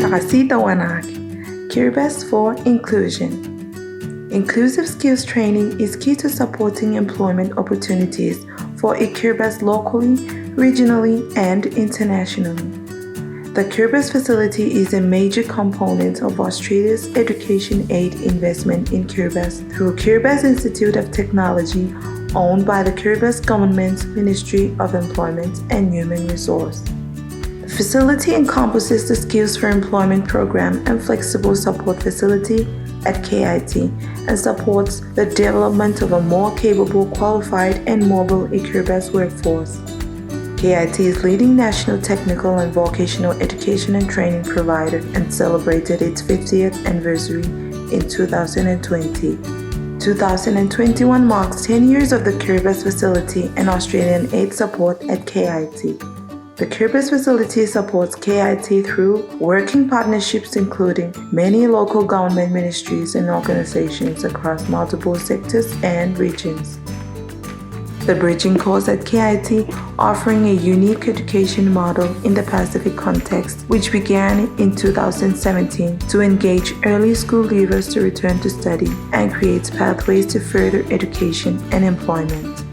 Takasita Wanak, Kiribati for Inclusion. Inclusive skills training is key to supporting employment opportunities for Kiribati locally, regionally, and internationally. The Kiribati Facility is a major component of Australia's education aid investment in Kiribati through Kiribati Institute of Technology, owned by the Kiribati Government's Ministry of Employment and Human Resources. The facility encompasses the Skills for Employment program and flexible support facility at KIT and supports the development of a more capable, qualified, and mobile Kiribati workforce. KIT is leading national technical and vocational education and training provider and celebrated its 50th anniversary in 2020. 2021 marks 10 years of the Kiribati Facility and Australian aid support at KIT. The Kiribati Facility supports KIT through working partnerships including many local government ministries and organizations across multiple sectors and regions. The bridging course at KIT, offering a unique education model in the Pacific context, which began in 2017 to engage early school leavers to return to study and creates pathways to further education and employment.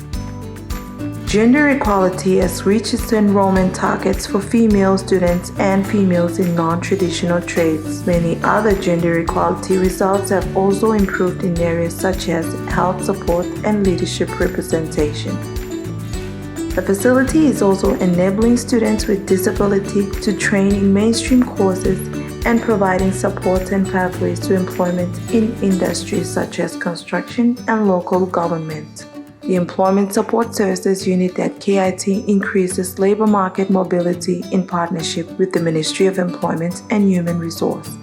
Gender equality has reached its enrollment targets for female students and females in non-traditional trades. Many other gender equality results have also improved in areas such as health support and leadership representation. The facility is also enabling students with disability to train in mainstream courses and providing support and pathways to employment in industries such as construction and local government. The Employment Support Services Unit at KIT increases labor market mobility in partnership with the Ministry of Employment and Human Resources.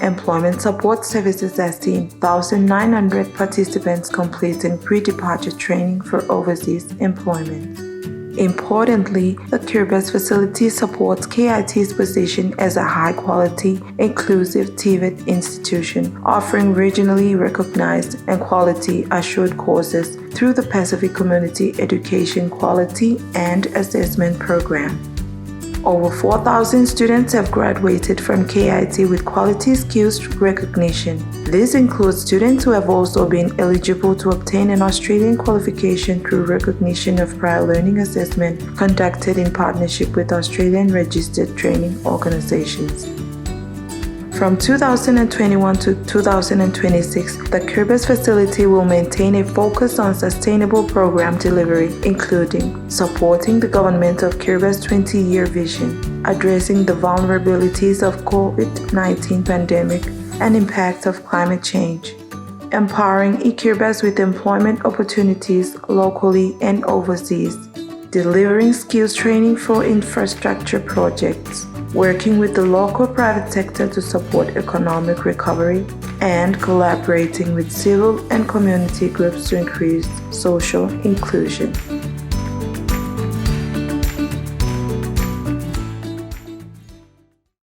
Employment Support Services has seen 1,900 participants completing pre-departure training for overseas employment. Importantly, the Kiribati Facility supports KIT's position as a high-quality, inclusive TVET institution, offering regionally recognized and quality-assured courses through the Pacific Community Education Quality and Assessment Program. Over 4,000 students have graduated from KIT with quality skills recognition. This includes students who have also been eligible to obtain an Australian qualification through recognition of prior learning assessment conducted in partnership with Australian registered training organizations. From 2021 to 2026, the Kiribati Facility will maintain a focus on sustainable program delivery, including supporting the Government of Kiribati's 20-year vision, addressing the vulnerabilities of COVID-19 pandemic and impact of climate change, empowering Kiribati with employment opportunities locally and overseas, delivering skills training for infrastructure projects, working with the local private sector to support economic recovery, and collaborating with civil and community groups to increase social inclusion.